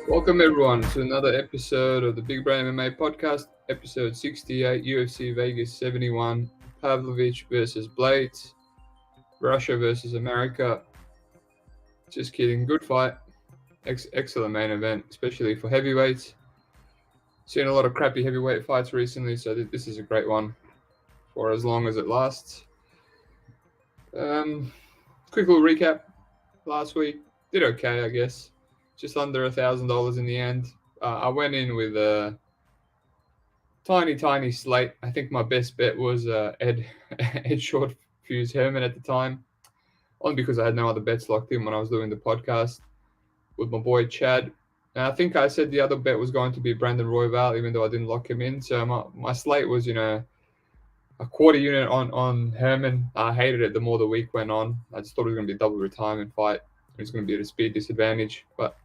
Welcome everyone to another episode of the Big Brain MMA podcast, episode 68, UFC Vegas 71, Pavlovich versus Blaydes, Russia versus America. Just kidding, good fight, excellent main event, especially for heavyweights. Seen a lot of crappy heavyweight fights recently, so this is a great one for as long as it lasts. Quick little recap. Last week, did okay, I guess. Just under $1,000 in the end. I went in with a tiny slate. I think my best bet was Ed Short Fuse Herman at the time, only because I had no other bets locked in when I was doing the podcast with my boy Chad. And I think I said the other bet was going to be Brandon Royval, even though I didn't lock him in. So my slate was, a quarter unit on Herman. I hated it the more the week went on. I just thought it was going to be a double retirement fight. It was going to be at a speed disadvantage. But,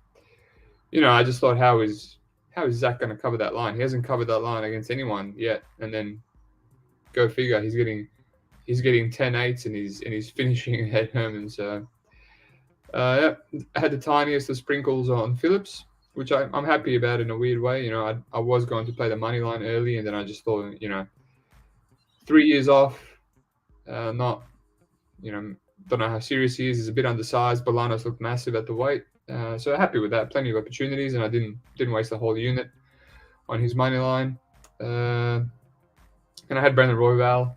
I just thought, how is Zach going to cover that line? He hasn't covered that line against anyone yet. And then go figure, he's getting 10-8s and he's finishing ahead Herman. So, I had the tiniest of sprinkles on Phillips, which I'm happy about in a weird way. I was going to play the money line early, and then I just thought, 3 years off, not, don't know how serious he is. He's a bit undersized. Bolanos looked massive at the weight. So happy with that. Plenty of opportunities, and I didn't waste the whole unit on his money line. And I had Brandon Royval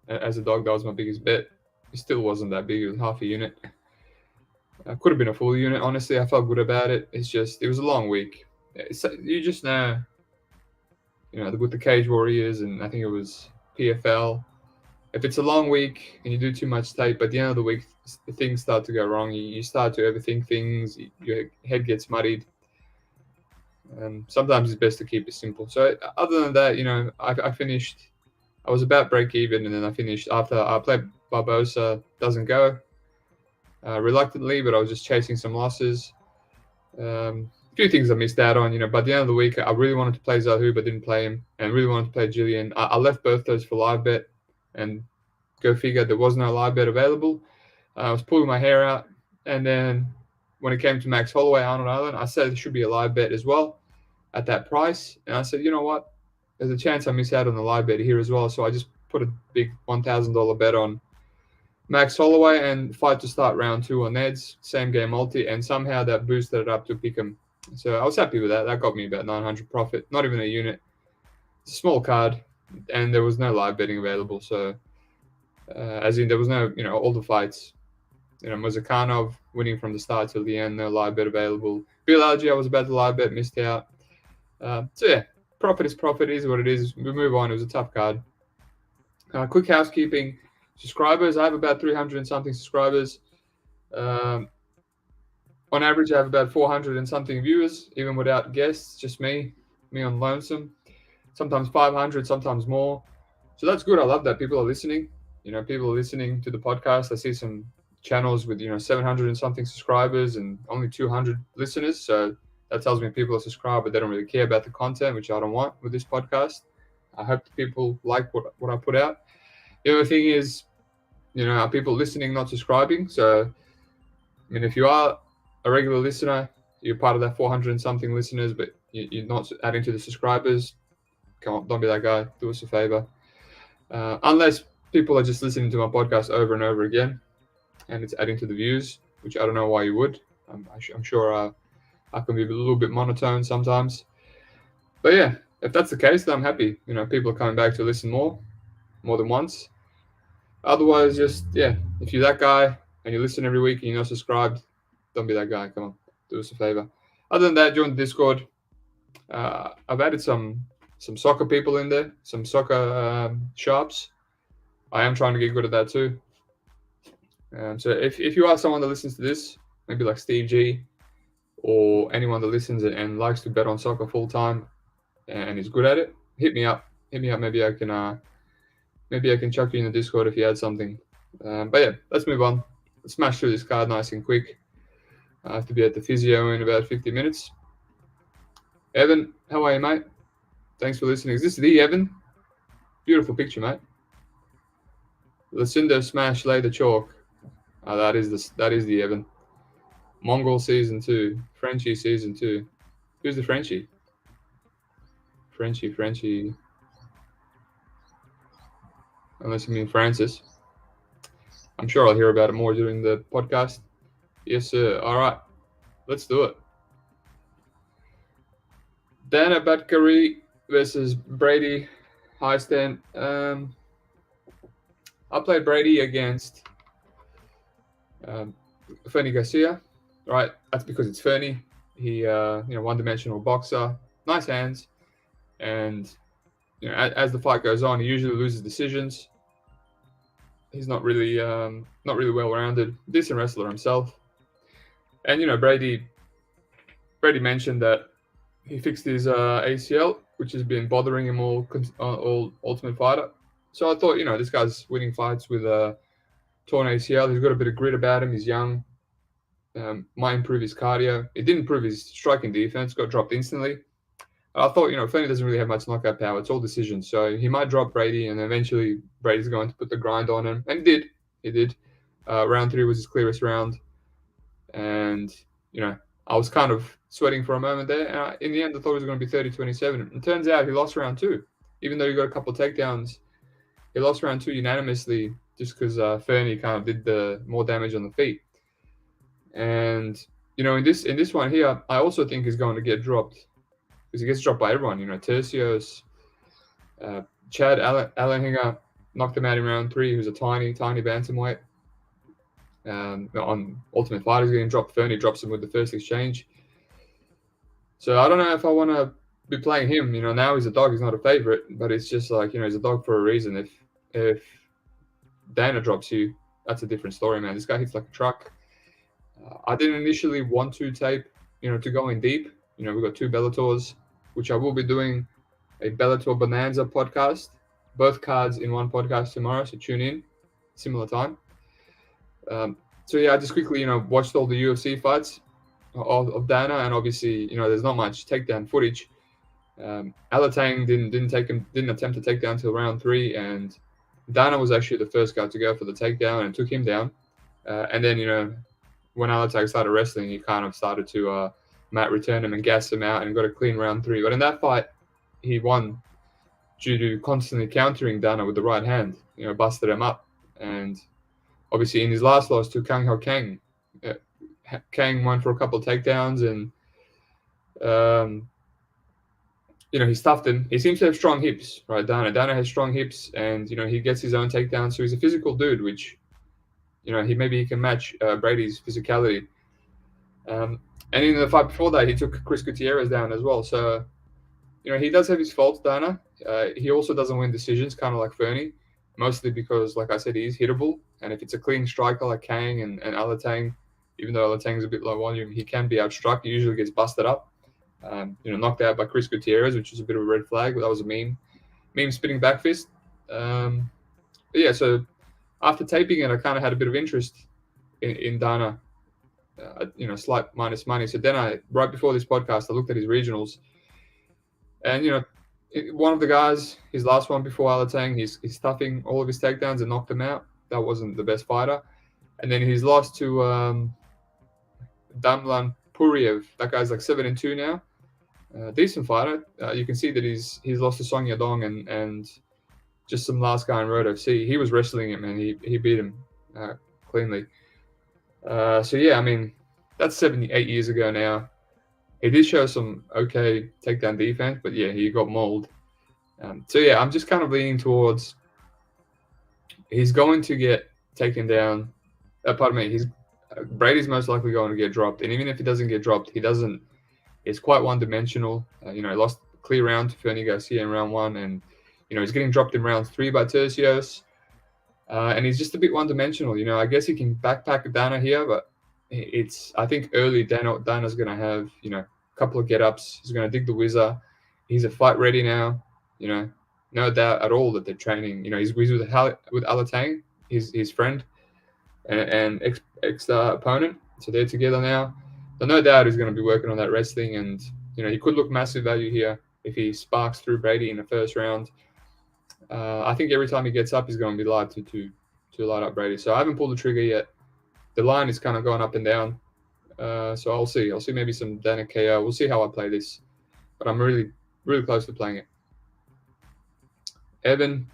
as a dog. That was my biggest bet. It still wasn't that big. It was half a unit. Could have been a full unit, honestly. I felt good about it. It was a long week. You just know, with the Cage Warriors, and I think it was PFL, if it's a long week and you do too much tape, at the end of the week, things start to go wrong. You start to overthink things. Your head gets muddied. Sometimes it's best to keep it simple. So other than that, I finished. I was about break even, and then I finished after I played Barbosa. Doesn't go reluctantly, but I was just chasing some losses. A few things I missed out on. By the end of the week, I really wanted to play Zahu, but didn't play him, and really wanted to play Jillian. I left both those for live bet, and go figure, there was no live bet available. I was pulling my hair out, and then when it came to Max Holloway, Arnold Island, I said it should be a live bet as well at that price. And I said, you know what? There's a chance I miss out on the live bet here as well. So I just put a big $1,000 bet on Max Holloway and fight to start round 2 on Neds, same game multi, and somehow that boosted it up to pick him. So I was happy with that. That got me about 900 profit, not even a unit. It's a small card, and there was no live betting available. So, as in, there was no, all the fights. Muzakhanov winning from the start till the end, no live bet available. Bill Algie, I was about to live bet, missed out. So yeah, profit is profit, is what it is. We move on. It was a tough card. Quick housekeeping. Subscribers, I have about 300 and something subscribers. On average, I have about 400 and something viewers, even without guests, just me on lonesome. Sometimes 500, sometimes more. So that's good. I love that people are listening. People are listening to the podcast. I see some channels with 700 and something subscribers and only 200 listeners. So that tells me people are subscribed, but they don't really care about the content, which I don't want with this podcast. I hope people like what I put out. The other thing is, are people listening, not subscribing? So, if you are a regular listener, you're part of that 400 and something listeners, but you're not adding to the subscribers. Come on, don't be that guy. Do us a favor. Unless people are just listening to my podcast over and over again, and it's adding to the views, which I don't know why you would. I'm sure I can be a little bit monotone sometimes. But yeah, if that's the case, then I'm happy. People are coming back to listen more than once. Otherwise, just, if you're that guy and you listen every week and you're not subscribed, don't be that guy. Come on, do us a favor. Other than that, join the Discord. I've added some soccer people in there, some soccer sharps. I am trying to get good at that too. So if you are someone that listens to this, maybe like Steve G, or anyone that listens and likes to bet on soccer full time and is good at it, hit me up. Maybe I can chuck you in the Discord if you had something. But yeah, let's move on. Let's smash through this card nice and quick. I have to be at the physio in about 50 minutes. Evan, how are you, mate? Thanks for listening. Is this the Evan? Beautiful picture, mate. Lucindo smash, lay the chalk. That is the Evan. Mongol season 2, Frenchie season 2. Who's the Frenchie? Frenchie. Unless you mean Francis. I'm sure I'll hear about it more during the podcast. Yes, sir. All right, let's do it. Danaa Batgerel versus Brady Hiestand. I played Brady against Fernie Garcia, right? That's because it's Fernie. He, one-dimensional boxer, nice hands, and as the fight goes on, he usually loses decisions. He's not really well-rounded, decent wrestler himself. And Brady mentioned that he fixed his ACL, which has been bothering him all Ultimate Fighter. So I thought, this guy's winning fights with a torn ACL. He's got a bit of grit about him. He's young. Might improve his cardio. It didn't improve his striking defense. Got dropped instantly. I thought, Fernie doesn't really have much knockout power. It's all decisions. So he might drop Brady, and eventually Brady's going to put the grind on him. And he did. Round 3 was his clearest round. And, I was kind of sweating for a moment there. And in the end, I thought it was going to be 30-27. It turns out he lost round 2. Even though he got a couple of takedowns, he lost round 2 unanimously just because Fernie kind of did the more damage on the feet. And, in this one here, I also think he's going to get dropped. Because he gets dropped by everyone, Tercios, Chad Allenhinger knocked him out in round 3, who's a tiny bantamweight. On Ultimate Fighter, he's getting dropped. Fernie drops him with the first exchange. So I don't know if I want to be playing him. Now he's a dog. He's not a favorite, but it's just like, he's a dog for a reason. If Danaa drops you, that's a different story, man. This guy hits like a truck. I didn't initially want to tape, to go in deep. We've got 2 Bellators, which I will be doing a Bellator Bonanza podcast. Both cards in one podcast tomorrow, so tune in. Similar time. So yeah, I just quickly, watched all the UFC fights of Danaa, and obviously, there's not much takedown footage. Alatang didn't attempt to take down till round 3, and Danaa was actually the first guy to go for the takedown and took him down. And then, when Alatang started wrestling, he kind of started to Matt return him and gas him out and got a clean round 3. But in that fight, he won due to constantly countering Danaa with the right hand. Busted him up. And obviously, in his last loss to Kang Ho Kang, Kang won for a couple of takedowns, and he stuffed him. He seems to have strong hips, right? Danaa has strong hips, and he gets his own takedowns. So he's a physical dude, which he can match Brady's physicality. And in the fight before that, he took Chris Gutierrez down as well. So, he does have his faults, Danaa. He also doesn't win decisions, kind of like Fernie, mostly because, like I said, he is hittable. And if it's a clean striker like Kang and Alatang, even though Alatang is a bit low volume, he can be outstruck. He usually gets busted up. Knocked out by Chris Gutierrez, which is a bit of a red flag. But that was a meme spinning back fist. But yeah, so after taping it, I kind of had a bit of interest in Danaa. Slight minus money. So then right before this podcast, I looked at his regionals, and one of the guys, his last one before Alatang, he's stuffing all of his takedowns and knocked him out. That wasn't the best fighter. And then he's lost to Damlan Puriev. That guy's like 7-2 now. Decent fighter. You can see that he's lost to Song Yadong and just some last guy in Road FC. He was wrestling him, and he beat him cleanly. So yeah, I mean, that's 78 years ago now. He did show some okay takedown defense, but yeah, he got mauled. So yeah, I'm just kind of leaning towards he's going to get taken down. Brady's most likely going to get dropped, and even if he doesn't get dropped, he's quite one-dimensional. He lost a clear round to Fernie Garcia in round 1, and he's getting dropped in round 3 by Tercios. And he's just a bit one-dimensional. I guess he can backpack Danaa here, but I think early Danaa's going to have, a couple of get-ups. He's going to dig the whizzer. He's a fight ready now. No doubt at all that they're training. He's with Alatang, his friend and ex opponent. So they're together now. So no doubt he's going to be working on that wrestling, and he could look massive value here if he sparks through Brady in the first round. I think every time he gets up, he's going to be live to light up Brady. So I haven't pulled the trigger yet. The line is kind of going up and down. So I'll see. I'll see maybe some Danaa KO. We'll see how I play this. But I'm really, really close to playing it. Evan,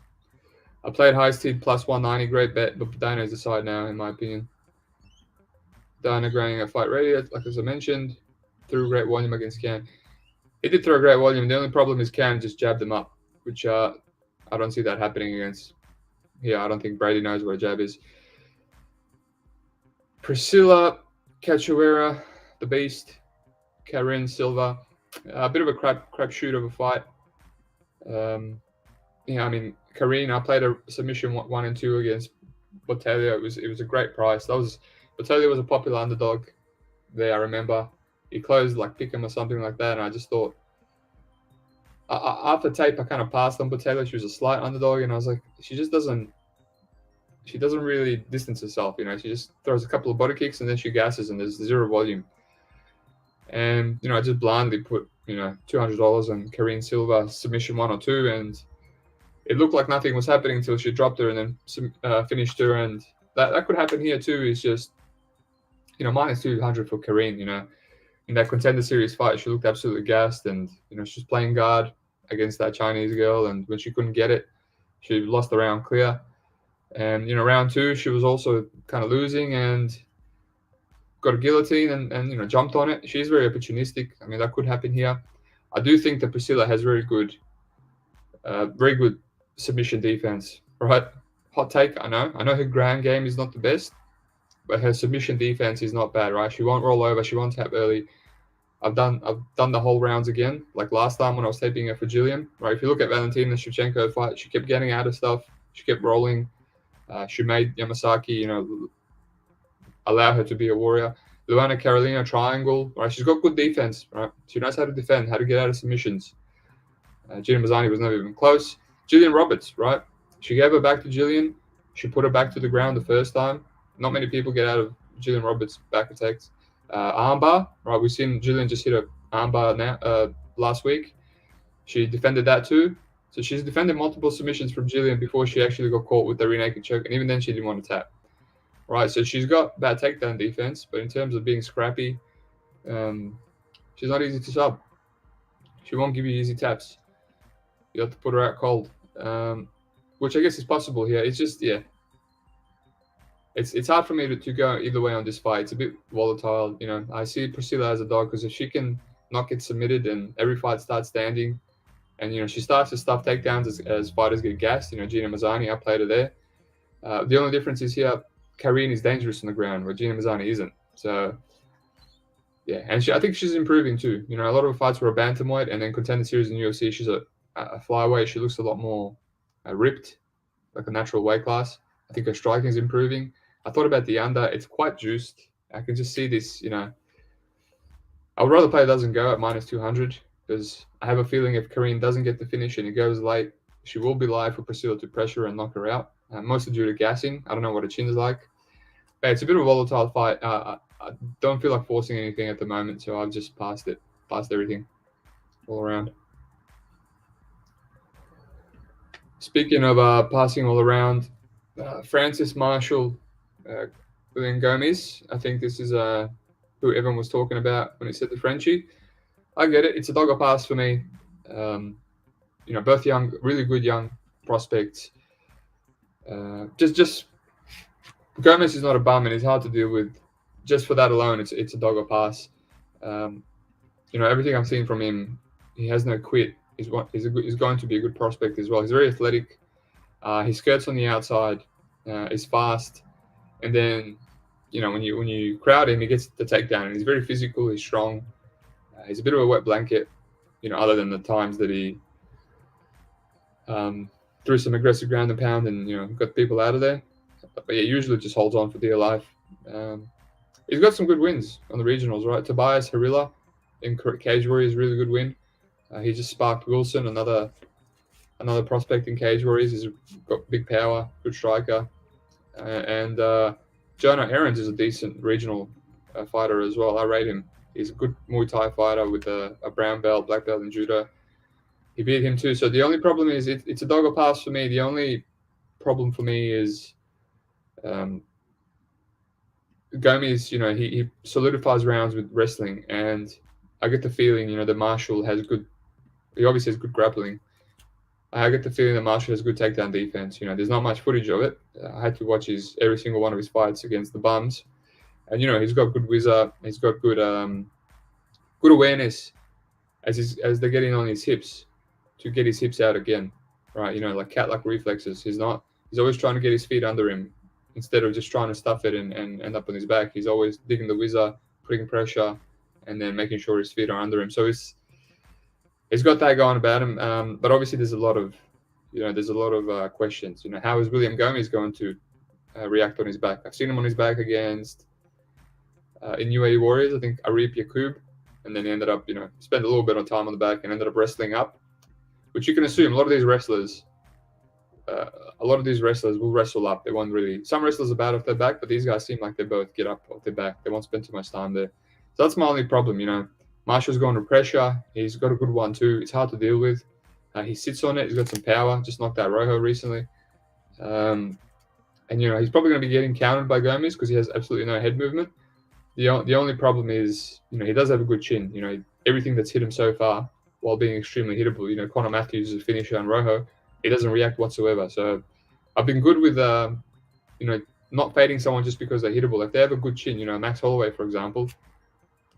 I played Hiestand plus 190. Great bet, but Danaa is the side now, in my opinion. Danaa growing a fight ready, like as I mentioned, threw great volume against Cam. He did throw great volume. The only problem is Cam just jabbed him up, which I don't see that happening against. Yeah, I don't think Brady knows what a jab is. Priscila, Cachoeira, the Beast, Karine, Silva. A bit of a crapshoot of a fight. I mean, Karine, I played a submission 1 and 2 against Botelho. It was a great price. Botelho was a popular underdog there, I remember. He closed like Pick'em or something like that, and I just thought, after tape, I kind of passed on Botelho. She was a slight underdog, and I was like, she doesn't really distance herself, she just throws a couple of body kicks and then she gasses and there's zero volume. And, I just blindly put, $200 on Karine Silva submission 1 or 2, and it looked like nothing was happening until she dropped her and then finished her. And that could happen here too. Is just, minus 200 for Karine, in that Contender Series fight, she looked absolutely gassed, and, she was playing guard against that Chinese girl, and when she couldn't get it, she lost the round clear. And, round 2, she was also kind of losing and got a guillotine and jumped on it. She's very opportunistic. I mean, that could happen here. I do think that Priscila has very good submission defense, right? Hot take, I know her ground game is not the best, but her submission defense is not bad, right? She won't roll over, she won't tap early. I've done the whole rounds again, like last time when I was taping her for Gillian, right? If you look at Valentina Shevchenko fight, she kept getting out of stuff, she kept rolling. She made Yamasaki, allow her to be a warrior. Luana Carolina triangle, right? She's got good defense, right? She knows how to defend, how to get out of submissions. Gina Mazzani was never even close. Gillian Roberts, right? She gave her back to Gillian. She put her back to the ground the first time. Not many people get out of Gillian Roberts' back attacks. Armbar, right? We've seen Gillian just hit a armbar now last week. She defended that too. So she's defended multiple submissions from Gillian before she actually got caught with the rear naked choke, and even then she didn't want to tap. Right, so she's got bad takedown defense, but in terms of being scrappy, she's not easy to sub. She won't give you easy taps. You have to put her out cold, which I guess is possible here. It's just, it's hard for me to go either way on this fight. It's a bit volatile. I see Priscila as a dog because if she can not get submitted and every fight starts standing, and she starts to stuff takedowns as fighters get gassed. Gina Mazzani, I played her there. The only difference is here, Karine is dangerous on the ground, where Gina Mazzani isn't. So, and I think she's improving too. A lot of her fights were a bantamweight, and then Contender Series in UFC, she's a flyweight. She looks a lot more ripped, like a natural weight class. I think her striking is improving. I thought about the under. It's quite juiced. I can just see this, I would rather play it doesn't go at minus 200, because I have a feeling if Karine doesn't get the finish and it goes late, she will be live for Priscila to pressure and knock her out. Mostly due to gassing. I don't know what her chin is like. But it's a bit of a volatile fight. I don't feel like forcing anything at the moment, so I've just passed everything all around. Speaking of passing all around, Francis Marshall, William Gomis. I think this is who everyone was talking about when he said the Frenchie. I get it. It's a dog or pass for me. Both young, really good young prospects. Just Gomis is not a bum and he's hard to deal with. Just for that alone, it's a dog or pass. Everything I've seen from him, he has no quit. He's going to be a good prospect as well. He's very athletic. He skirts on the outside. He's fast, and then when you crowd him, he gets the takedown. And he's very physical. He's strong. He's a bit of a wet blanket. Other than the times that he threw some aggressive ground and pound and got people out of there. But usually just holds on for dear life. He's got some good wins on the regionals, right? Tobias Harila in Cage Warriors, really good win. He just sparked Wilson, another prospect in Cage Warriors. He's got big power, good striker. And Jonah Aarons is a decent regional fighter as well. I rate him. He's a good Muay Thai fighter with a brown belt, black belt in judo. He beat him too. So the only problem is it's a dog or pass for me. The only problem for me is Gomis, he solidifies rounds with wrestling, and I get the feeling, that Marshall has good. He obviously has good grappling. I get the feeling that Marshall has good takedown defense. There's not much footage of it. I had to watch every single one of his fights against the bums, and he's got good whizzer. He's got good awareness as they're getting on his hips to get his hips out again, right? Like cat-like reflexes. He's always trying to get his feet under him instead of just trying to stuff it and end up on his back. He's always digging the whizzer, putting pressure, and then making sure his feet are under him. So he's got that going about him. But obviously there's a lot of questions. How is William Gomis going to react on his back? I've seen him on his back against in UAE Warriors, I think Arif Yaqub, and then he ended up, spent a little bit of time on the back and ended up wrestling up, which you can assume a lot of these wrestlers will wrestle up. They won't really. Some wrestlers are bad off their back, but these guys seem like they both get up off their back. They won't spend too much time there. So that's my only problem. Marshall's going to pressure. He's got a good one too. It's hard to deal with. He sits on it. He's got some power. Just knocked out Rojo recently. And he's probably going to be getting countered by Gomis because he has absolutely no head movement. The only problem is, he does have a good chin. Everything that's hit him so far, while being extremely hittable. Conor Matthews is a finisher on Rojo. He doesn't react whatsoever. So I've been good with, not fading someone just because they're hittable. If they have a good chin, Max Holloway, for example,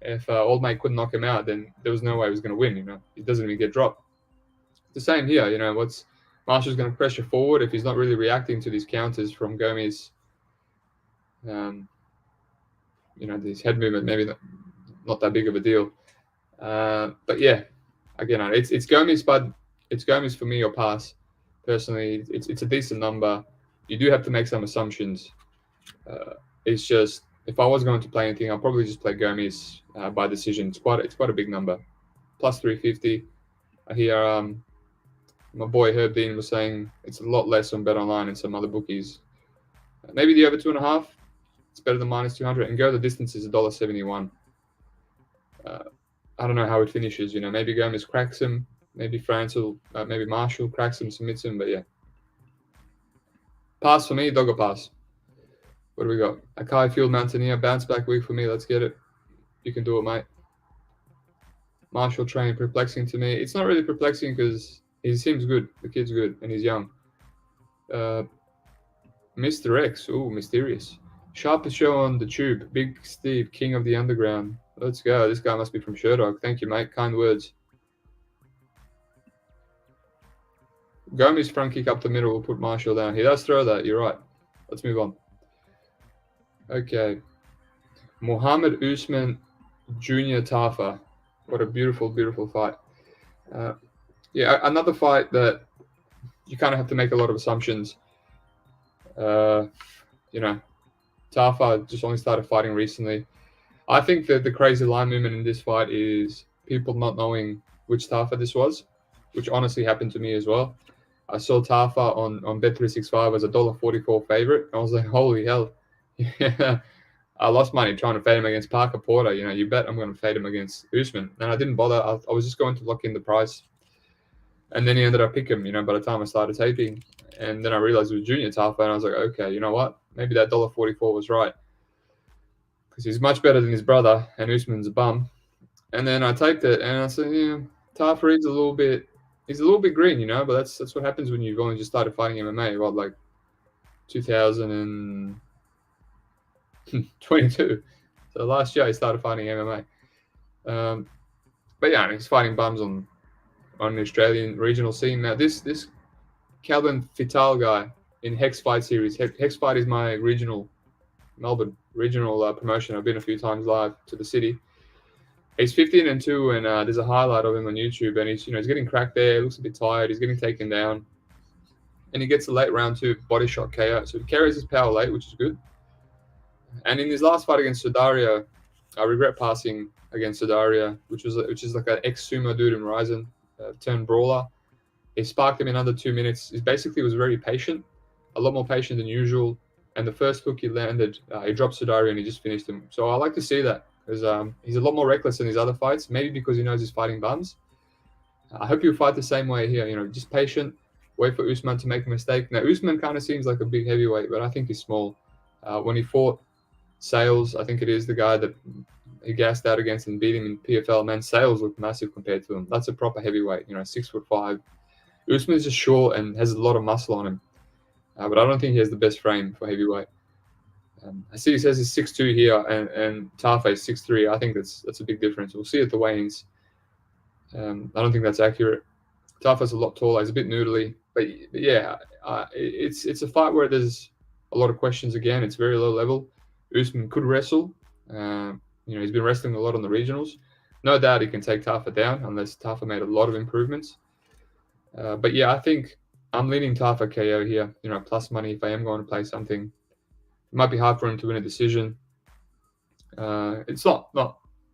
if Old Mate couldn't knock him out, then there was no way he was going to win. He doesn't even get dropped. The same here. Marshall's going to pressure forward if he's not really reacting to these counters from Gomis. This head movement, maybe not that big of a deal. But yeah, again, it's Gomis, but it's Gomis for me or pass. Personally, it's a decent number. You do have to make some assumptions. It's just, if I was going to play anything, I'll probably just play Gomis by decision. It's quite a big number. Plus 350. I hear my boy Herb Dean was saying it's a lot less on BetOnline and some other bookies. Maybe the over 2.5. It's better than minus 200. And go the distance is $1.71. I don't know how it finishes. Maybe Gomis cracks him. Maybe maybe Marshall cracks him, submits him. But yeah, pass for me. Dog or pass. What do we got? Akai Field Mountaineer, bounce back week for me. Let's get it. You can do it, mate. Marshall train perplexing to me. It's not really perplexing because he seems good. The kid's good and he's young. Mr. X. Ooh, mysterious. Sharpest show on the tube. Big Steve, king of the underground. Let's go. This guy must be from Sherdog. Thank you, mate. Kind words. Gomis front kick up the middle will put Marshall down. He does throw that. You're right. Let's move on. Okay. Mohammed Usman Jr. Tafa. What a beautiful, beautiful fight. Another fight that you kind of have to make a lot of assumptions. Tafa just only started fighting recently. I think that the crazy line movement in this fight is people not knowing which Tafa this was, which honestly happened to me as well. I saw Tafa on Bet365 as a $1.44 favorite. I was like, holy hell. Yeah. I lost money trying to fade him against Parker Porter. You bet I'm going to fade him against Usman. And I didn't bother. I was just going to lock in the price. And then he ended up picking him, by the time I started taping. And then I realized it was Junior Tafa. And I was like, okay, you know what? Maybe that $1.44 was right. Because he's much better than his brother. And Usman's a bum. And then I taped it. And I said, Tafa is a little bit green, but that's what happens when you've only just started fighting MMA, like 2022. So last year he started fighting MMA. But yeah, he's fighting bums on the Australian regional scene. Now this Calvin Vital guy in Hex Fight series. Hex Fight is my Melbourne regional promotion. I've been a few times live to the city. He's 15-2, and there's a highlight of him on YouTube, and he's getting cracked there. Looks a bit tired. He's getting taken down, and he gets a late round 2 body shot KO. So he carries his power late, which is good. And in his last fight against Sudaria, I regret passing against Sudaria, which is like an ex-sumo dude in Ryzen, turned brawler. He sparked him in under 2 minutes. He basically was very patient, a lot more patient than usual. And the first hook he landed, he dropped Sudaria and he just finished him. So I like to see that. Because he's a lot more reckless in his other fights, maybe because he knows he's fighting bums. I hope he'll fight the same way here, just patient, wait for Usman to make a mistake. Now, Usman kind of seems like a big heavyweight, but I think he's small. When he fought Sales, I think it is the guy that he gassed out against and beat him in PFL. Man, Sales looked massive compared to him. That's a proper heavyweight, 6'5". Usman's just short and has a lot of muscle on him, but I don't think he has the best frame for heavyweight. I see he says he's 6'2" here, and Tafa is 6'3". I think that's a big difference. We'll see at the weigh-ins. I don't think that's accurate. Tafa's a lot taller. He's a bit noodly, but yeah, it's a fight where there's a lot of questions again. It's very low level. Usman could wrestle. He's been wrestling a lot on the regionals. No doubt he can take Tafa down unless Tafa made a lot of improvements. But yeah, I think I'm leaning Tafa KO here. Plus money if I am going to play something. It might be hard for him to win a decision. It's not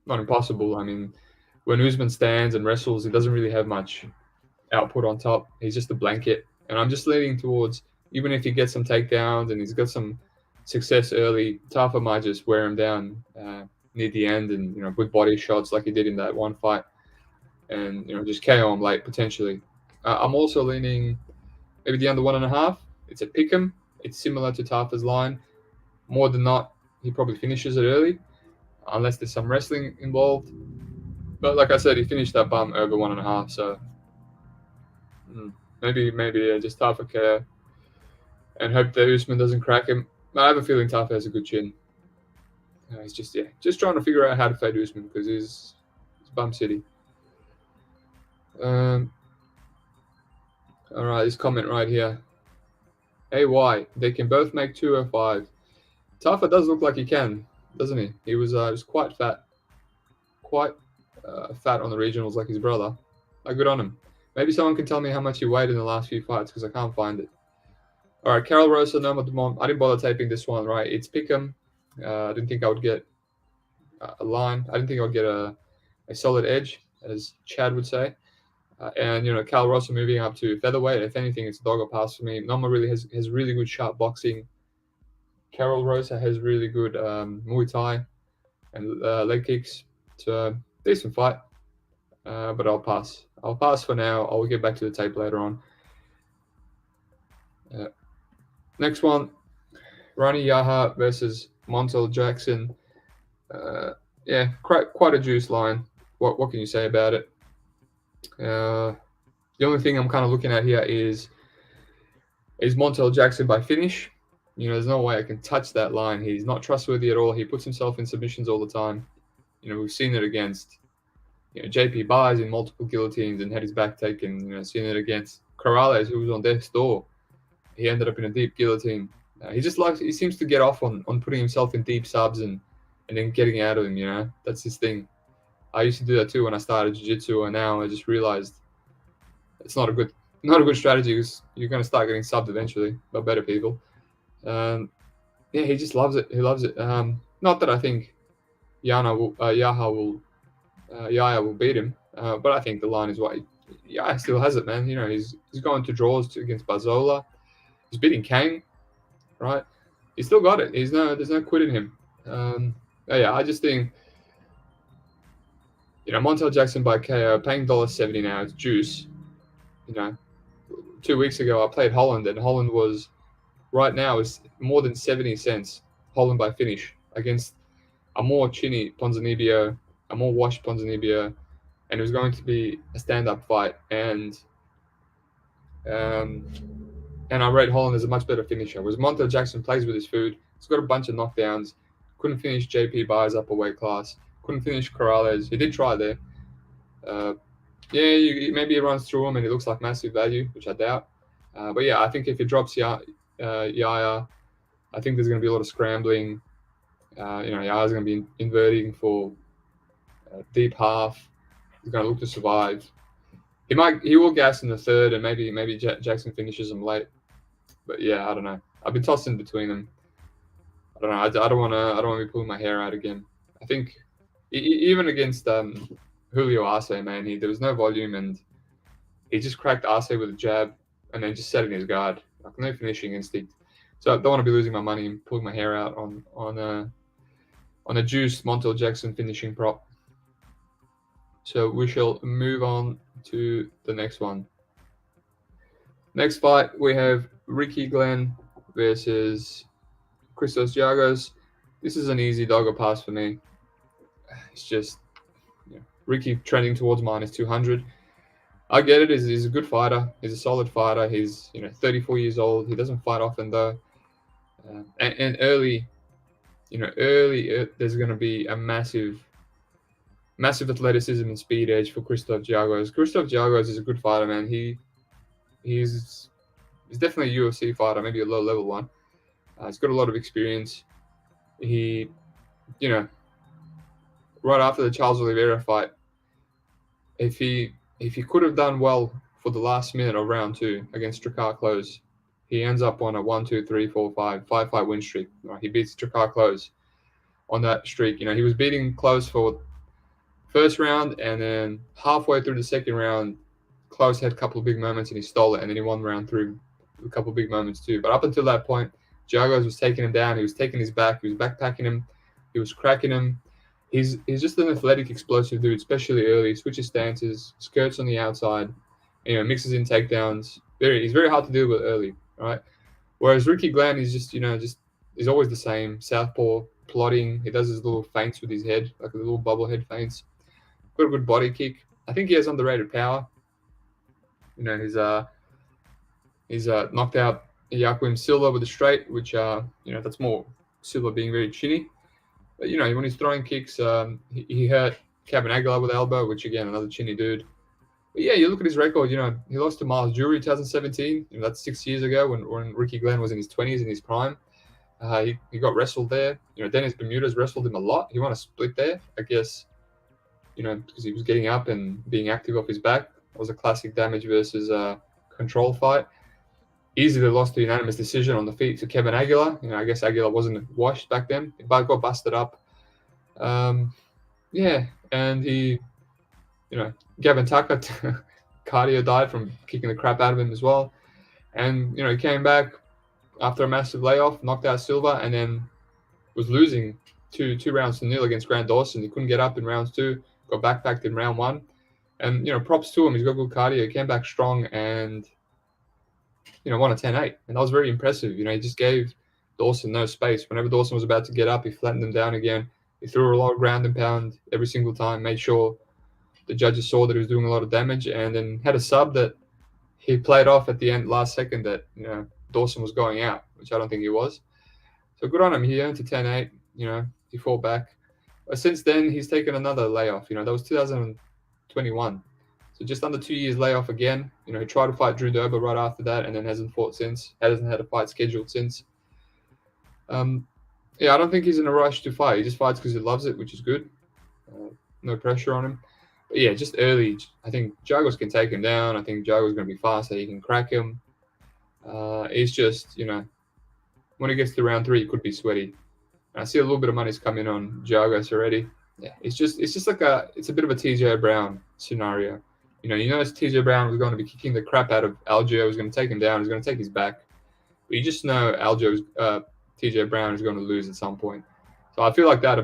impossible. I mean, when Usman stands and wrestles, he doesn't really have much output on top. He's just a blanket. And I'm just leaning towards, even if he gets some takedowns and he's got some success early, Tafa might just wear him down near the end and, with body shots like he did in that one fight. And, just KO him late, potentially. I'm also leaning maybe the under 1.5. It's a pick'em. It's similar to Tafa's line. More than not, he probably finishes it early, unless there's some wrestling involved. But like I said, he finished that bum over 1.5, so maybe just Tafa KO and hope that Usman doesn't crack him. I have a feeling Tafa has a good chin. He's just trying to figure out how to fade Usman because he's bum city. All right, this comment right here. AY, they can both make 205. Tafa does look like he can, doesn't he? He was quite fat on the regionals like his brother. Good on him. Maybe someone can tell me how much he weighed in the last few fights because I can't find it. All right, Karol, Rosa, Norma, Dumont. I didn't bother taping this one, right? It's pick'em. I didn't think I would get a line. I didn't think I would get a solid edge, as Chad would say. And Karol Rosa moving up to featherweight. If anything, it's a dog or pass for me. Norma really has really good sharp boxing. Karol Rosa has really good Muay Thai and leg kicks. So decent fight, but I'll pass. I'll pass for now. I'll get back to the tape later on. Next one, Rani Yahya versus Montel Jackson. Quite a juice line. What can you say about it? The only thing I'm kind of looking at here is Montel Jackson by finish. There's no way I can touch that line. He's not trustworthy at all. He puts himself in submissions all the time. We've seen it against JP Buys in multiple guillotines and had his back taken. Seen it against Corrales, who was on death's door. He ended up in a deep guillotine. He seems to get off on putting himself in deep subs and then getting out of them. That's his thing. I used to do that too when I started jiu-jitsu, and now I just realized it's not a good strategy because you're going to start getting subbed eventually by better people. He just loves it. He loves it. Not that I think Yahya will beat him, but I think the line is what Yahya still has it, man. He's going to draws against Barzola. He's beating Kang, right? He's still got it. There's no quit in him. I just think Montel Jackson by KO, paying $1.70 now. It's juice. 2 weeks ago I played Holland, and Holland was right now is more than 70 cents. Holland by finish against a more chinny Ponzinibbio, a more washed Ponzinibbio, and it was going to be a stand-up fight. And I rate Holland as a much better finisher. Whereas Montel Jackson plays with his food. He's got a bunch of knockdowns. Couldn't finish JP Buys upper weight class. Couldn't finish Corrales. He did try there. Maybe he runs through him and he looks like massive value, which I doubt. But yeah, I think if he drops Yahya, I think there's going to be a lot of scrambling. Yahya's going to be inverting for deep half. He's going to look to survive. He will gas in the third, and maybe Jackson finishes him late. But yeah, I don't know. I've been tossed in between them. I don't know. I don't want to be pulling my hair out again. I think even against Julio Arce, man, there was no volume, and he just cracked Arce with a jab, and then just setting his guard. Like no finishing instinct. So I don't want to be losing my money and pulling my hair out on a juice Montel Jackson finishing prop. So we shall move on to the next one. Next fight, we have Ricky Glenn versus Christos Giagos. this is an easy dogger pass for me. It's just Ricky trending towards minus 200. I get it. He's a good fighter. He's a solid fighter. He's 34 years old. He doesn't fight often though. And early, there's going to be a massive athleticism and speed edge for Christos Giagos. Christos Giagos is a good fighter, man. He's definitely a UFC fighter, maybe a low-level one. He's got a lot of experience. He, right after the Charles Oliveira fight, if he could have done well for the last minute of round 2 against Drakkar Klose, he ends up on a 1, 2, 3, 4, 5 fight win streak. Right? He beats Drakkar Klose on that streak. He was beating Klose for first round, and then halfway through the second round, Klose had a couple of big moments and he stole it, and then he won round 3 with a couple of big moments too. But up until that point, Giagos was taking him down. He was taking his back. He was backpacking him. He was cracking him. He's just an athletic, explosive dude, especially early. He switches stances, skirts on the outside, mixes in takedowns. He's very hard to deal with early, right? Whereas Ricky Glenn is just he's always the same. Southpaw, plotting. He does his little feints with his head, like a little bobblehead feints. Got a good body kick. I think he has underrated power. He's knocked out Joaquim Silva with a straight, which that's more Silva being very chinny. But when he's throwing kicks, he hurt Kevin Aguilar with elbow, which again another chinny dude. But yeah, you look at his record. He lost to Miles Jury 2017. That's 6 years ago when Ricky Glenn was in his 20s, in his prime. He got wrestled there. Dennis Bermudez wrestled him a lot. He won a split there, I guess. Because he was getting up and being active off his back. It was a classic damage versus control fight. Easily lost to unanimous decision on the feet to Kevin Aguilar. I guess Aguilar wasn't washed back then. But got busted up. And he, Gavin Tucker, cardio died from kicking the crap out of him as well. And, he came back after a massive layoff, knocked out Silva, and then was losing two rounds to nil against Grant Dawson. He couldn't get up in rounds 2, got backpacked in round 1. And, props to him. He's got good cardio. He came back strong and, won a 10-8. And that was very impressive. He just gave Dawson no space. Whenever Dawson was about to get up, he flattened him down again. He threw a lot of ground and pound every single time, made sure the judges saw that he was doing a lot of damage, and then had a sub that he played off at the end, last second, that, Dawson was going out, which I don't think he was. So good on him. He earned a 10-8. He fought back. But since then, he's taken another layoff. That was 2021. So just under 2 years layoff again. He tried to fight Drew Dober right after that and then hasn't fought since. Hasn't had a fight scheduled since. I don't think he's in a rush to fight. He just fights because he loves it, which is good. No pressure on him. But yeah, just early, I think Giagos can take him down. I think Giagos is going to be faster. He can crack him. It's just, when it gets to round 3, it could be sweaty. And I see a little bit of money's coming on Giagos already. Yeah, it's just like it's a bit of a TJ Brown scenario. TJ Brown was going to be kicking the crap out of Algio. Was going to take him down. He's going to take his back. But you just know TJ Brown is going to lose at some point. So I feel like that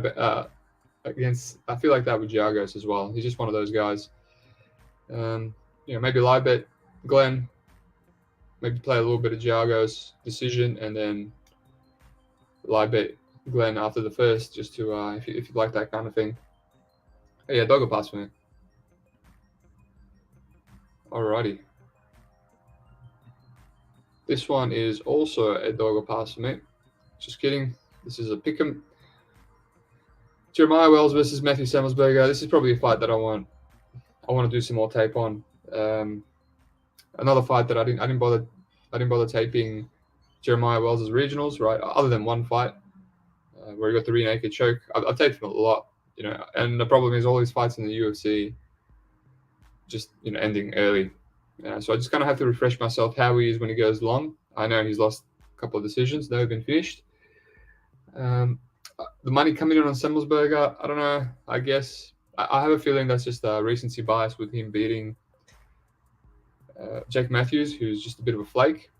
I feel like that with Giagos as well. He's just one of those guys. Maybe live bet Glenn. Maybe play a little bit of Giagos decision and then live bet Glenn after the first, just to if you like that kind of thing. But yeah, dogger pass for me. Alrighty. This one is also a dogger pass for me. Just kidding. This is a pick'em. Jeremiah Wells versus Matthew Semelsberger. This is probably a fight that I want to do some more tape on. Another fight that I didn't bother taping Jeremiah Wells' regionals, right? Other than one fight where he got the rear naked choke. I've taped him a lot, and the problem is all these fights in the UFC just ending early. So I just kind of have to refresh myself how he is when he goes long. I know he's lost a couple of decisions. They've been finished. The money coming in on Semelsberger, I don't know. I guess I have a feeling that's just a recency bias with him beating Jake Matthews, who's just a bit of a flake.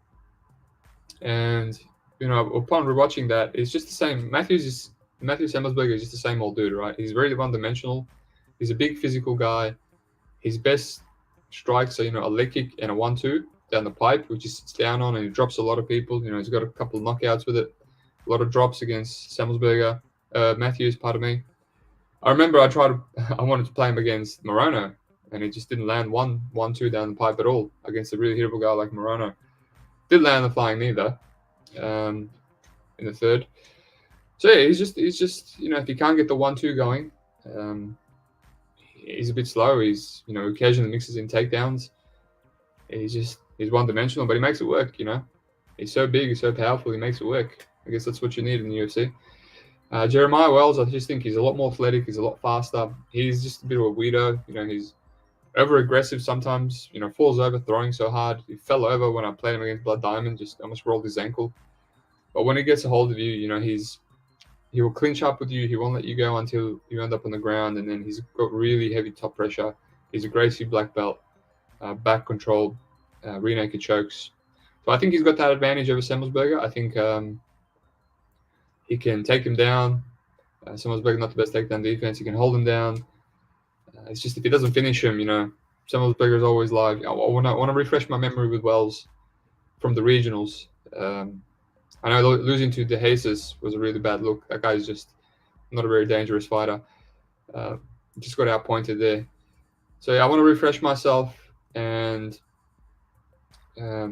And, upon rewatching that, it's just the same. Matthew Semelsberger is just the same old dude, right? He's very one-dimensional. He's a big physical guy. His best strikes are, a leg kick and a 1-2 down the pipe, which he sits down on and he drops a lot of people. He's got a couple of knockouts with it. A lot of drops against Semelsberger. Matthews, pardon me. I remember I wanted to play him against Morono, and it just didn't land 1-2 down the pipe at all against a really hittable guy like Morono. Didn't land the flying knee though, in the third. So yeah, he's just if he can't get the 1-2 going, he's a bit slow. He's occasionally mixes in takedowns. He's one-dimensional, but he makes it work. He's so big, he's so powerful, he makes it work. I guess that's what you need in the UFC. Jeremiah Wells, I just think he's a lot more athletic. He's a lot faster. He's just a bit of a weirdo. He's over-aggressive sometimes. Falls over throwing so hard. He fell over when I played him against Blood Diamond. Just almost rolled his ankle. But when he gets a hold of you, he will clinch up with you. He won't let you go until you end up on the ground. And then he's got really heavy top pressure. He's a Gracie black belt, back control, rear naked chokes. So I think he's got that advantage over Semelsberger. I think he can take him down. Semelsberger not the best takedown defense. He can hold him down. It's just if he doesn't finish him, Semelsberger is always live. I want to refresh my memory with Wells from the regionals. I know losing to Hiestand was a really bad look. That guy's just not a very dangerous fighter. Just got outpointed there. So yeah, I want to refresh myself, and I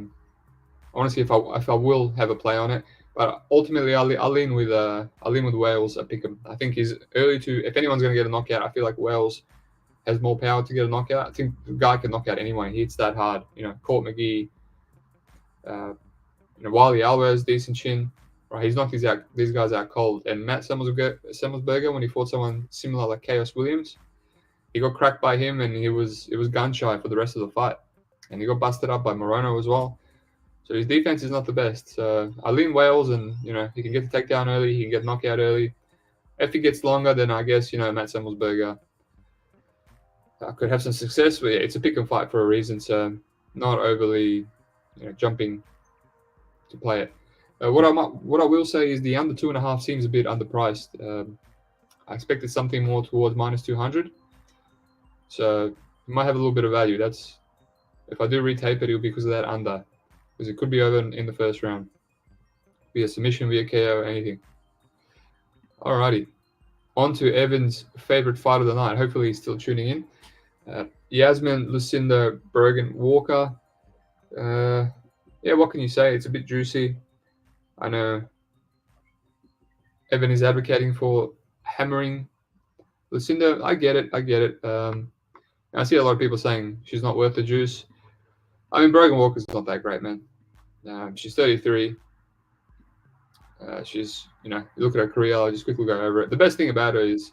want to see if I will have a play on it. But ultimately, I'll lean with Wales. I pick him. I think he's early to. If anyone's going to get a knockout, I feel like Wales has more power to get a knockout. I think the guy can knock out anyone. He hits that hard. Court McGee. Wiley Alvarez, decent chin. Right, he's knocked these guys out cold. And Matt Semelsberger, when he fought someone similar like Chaos Williams, he got cracked by him, and it was gun shy for the rest of the fight. And he got busted up by Morono as well. So his defense is not the best. So I lean Wales, and he can get the takedown early, he can get knocked out early. If he gets longer, then I guess Matt Semelsberger could have some success. But yeah, it's a pick and fight for a reason. So not overly jumping to play it. What I will say is the under 2.5 seems a bit underpriced. I expected something more towards -200. So it might have a little bit of value. That's if I do retape it, it'll be because of that under. Because it could be over in the first round. Via submission, via KO, anything. Alrighty. On to Evan's favorite fight of the night. Hopefully he's still tuning in. Iasmin, Lucindo, Brogan, Walker. Yeah, what can you say? It's a bit juicy. I know Evan is advocating for hammering Lucindo. I get it. I see a lot of people saying she's not worth the juice. I mean, Brogan Walker's not that great, man. She's 33. She's, you look at her career, I'll just quickly go over it. The best thing about her is,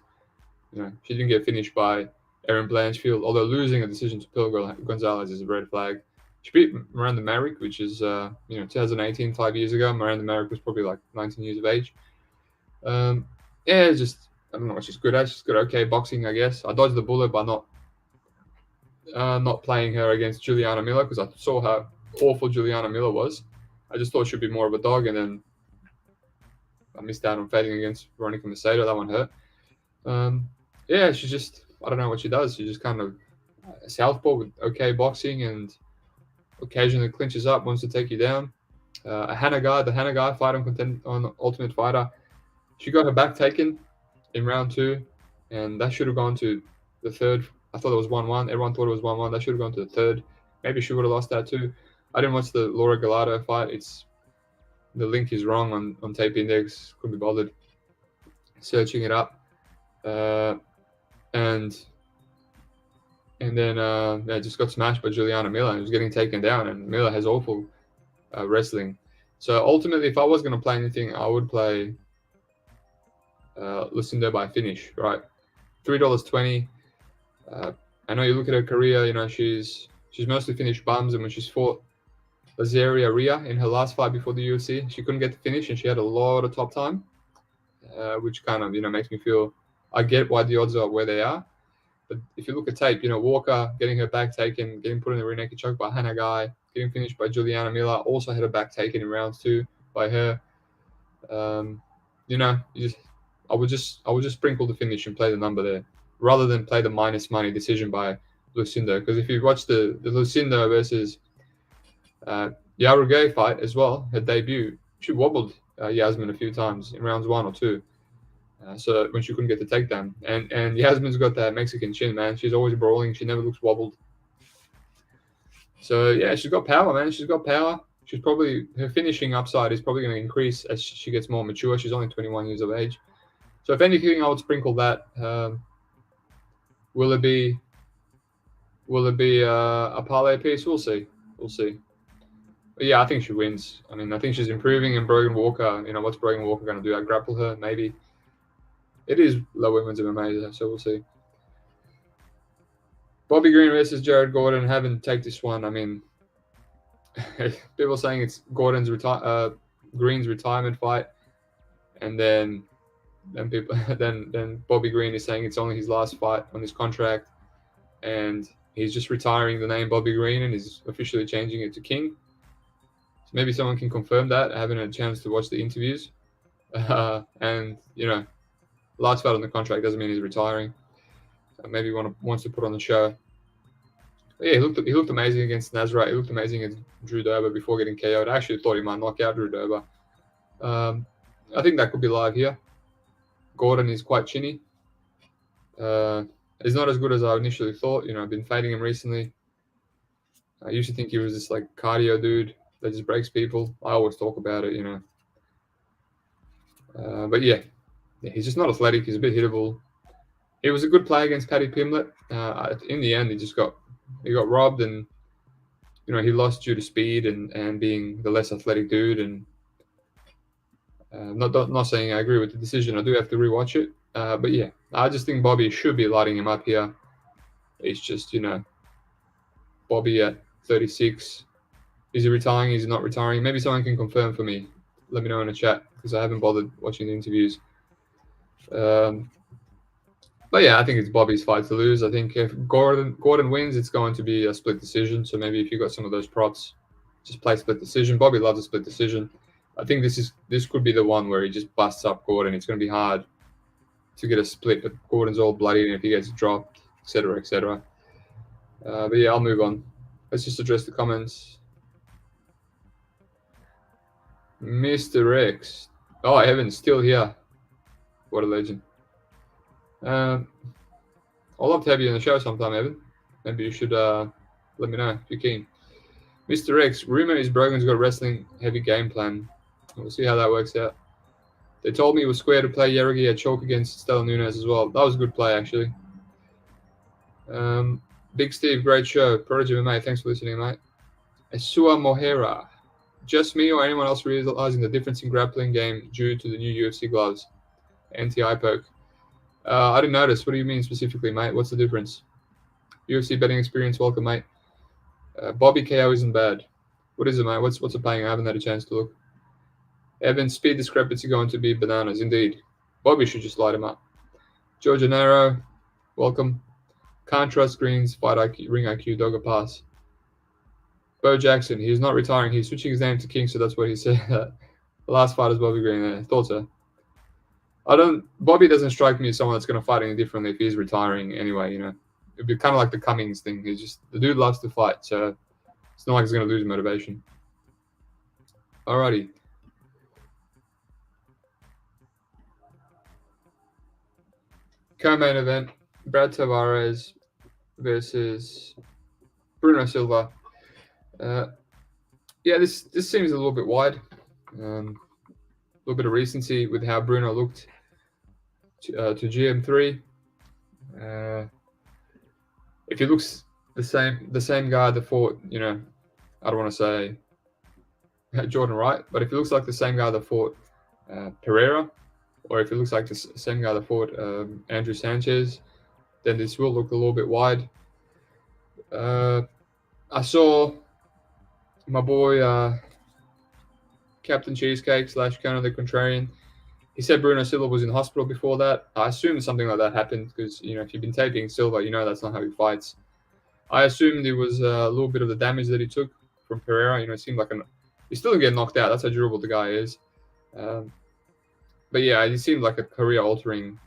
she didn't get finished by Erin Blanchfield, although losing a decision to Pilar Gonzalez is a red flag. She beat Miranda Merrick, which is, 2018, 5 years ago. Miranda Merrick was probably like 19 years of age. Yeah, just, I don't know what she's good at. She's got okay boxing, I guess. I dodged the bullet by not playing her against Juliana Miller because I saw how awful Juliana Miller was. I just thought she'd be more of a dog, and then I missed out on fighting against Veronica Macedo. That one hurt. Yeah, she's just, I don't know what she does. She's just kind of a southpaw with okay boxing and occasionally clinches up, wants to take you down. The Hannah Guy fight on Ultimate Fighter. She got her back taken in round 2, and that should have gone to the third. I thought it was 1-1. Everyone thought it was 1-1. That should have gone to the third. Maybe she would have lost that too. I didn't watch the Laura Gallardo fight. The link is wrong on Tape Index. Couldn't be bothered searching it up. And then just got smashed by Juliana Miller and was getting taken down. And Miller has awful wrestling. So ultimately, if I was going to play anything, I would play Lucindo by finish, right? $3.20. I know you look at her career, she's mostly finished bums, and when she's fought Lazaria Ria in her last fight before the UFC, she couldn't get the finish, and she had a lot of top time, which kind of, makes me feel I get why the odds are where they are. But if you look at tape, Walker getting her back taken, getting put in the rear naked choke by Hannah Guy, getting finished by Juliana Miller, also had her back taken in round 2 by her. I would just sprinkle the finish and play the number there, rather than play the minus money decision by Lucindo. Because if you watch the Lucindo versus Yaruge fight as well, her debut, she wobbled Iasmin a few times in rounds 1 or 2. So when she couldn't get the takedown, and Yasmin's got that Mexican chin, man. She's always brawling. She never looks wobbled. So yeah, she's got power, man. She's got power. She's probably her finishing upside is probably going to increase as she gets more mature. She's only 21 years of age. So if anything, I would sprinkle that. Will it be a parlay piece? We'll see. We'll see. But yeah, I think she wins. I mean, I think she's improving. And Brogan Walker, what's Brogan Walker going to do? I grapple her, maybe. It is low women's MMA, so we'll see. Bobby Green versus Jared Gordon. Haven't take this one. I mean, people saying it's Gordon's Green's retirement fight, and then people then Bobby Green is saying it's only his last fight on his contract, and he's just retiring the name Bobby Green and is officially changing it to King. So maybe someone can confirm that. I haven't had a chance to watch the interviews, and last fight on the contract doesn't mean he's retiring. So maybe wants to put on the show. But yeah, he looked amazing against Nazarite. He looked amazing against Drew Dober before getting KO'd. I actually thought he might knock out Drew Dober. I think that could be live here. Gordon is quite chinny. He's not as good as I initially thought. I've been fading him recently. I used to think he was this like cardio dude that just breaks people. I always talk about it, but yeah, he's just not athletic. He's a bit hittable. It was a good play against Paddy Pimblett. In the end, he got robbed, and he lost due to speed and being the less athletic dude. And not saying I agree with the decision. I do have to rewatch it. But yeah, I just think Bobby should be lighting him up here. It's just Bobby at 36. Is he retiring? Is he not retiring? Maybe someone can confirm for me. Let me know in the chat because I haven't bothered watching the interviews. But yeah, I think it's Bobby's fight to lose. I think if Gordon wins, it's going to be a split decision. So maybe if you got some of those props, just play split decision. Bobby loves a split decision. I think this could be the one where he just busts up Gordon. It's going to be hard to get a split. If Gordon's all bloody and if he gets dropped, etc., etc. But yeah, I'll move on. Let's just address the comments. Mr. X. Oh, Evan's still here. What a legend. I'd love to have you on the show sometime, Evan. Maybe you should let me know if you're keen. Mr. X, rumor is Brogan's got a wrestling heavy game plan. We'll see how that works out. They told me it was square to play Yerigi at chalk against Stella Nunes as well. That was a good play, actually. Big Steve, great show. Prodigy MMA, thanks for listening, mate. Esua Mohera. Just me or anyone else realizing the difference in grappling game due to the new UFC gloves? Anti-eye poke. I didn't notice. What do you mean specifically, mate? What's the difference? UFC betting experience, welcome, mate. Bobby KO isn't bad. What is it, mate? What's it paying? I haven't had a chance to look. Evan, speed discrepancy going to be bananas, indeed. Bobby should just light him up. Georgia Nero, welcome. Can't trust Green's fight IQ, ring IQ, dog a pass. Bo Jackson, he's not retiring. He's switching his name to King, so that's what he said. The last fight is Bobby Green. There, thought so. Bobby doesn't strike me as someone that's going to fight any differently if he's retiring anyway. It'd be kind of like the Cummings thing. He's just the dude loves to fight, so it's not like he's going to lose motivation. Alrighty. Co-main event: Brad Tavares versus Bruno Silva. Yeah, this seems a little bit wide. A little bit of recency with how Bruno looked to GM3. If he looks the same guy that fought, I don't want to say Jordan Wright, but if he looks like the same guy that fought Pereira, or if it looks like the same guy that fought Andrew Sanchez, then this will look a little bit wide. I saw my boy Captain Cheesecake / Conan the Contrarian. He said Bruno Silva was in hospital before that. I assume something like that happened because, if you've been taping Silva, that's not how he fights. I assumed it was a little bit of the damage that he took from Pereira. It seemed like he still didn't get knocked out. That's how durable the guy is. But yeah, it seemed like a career-altering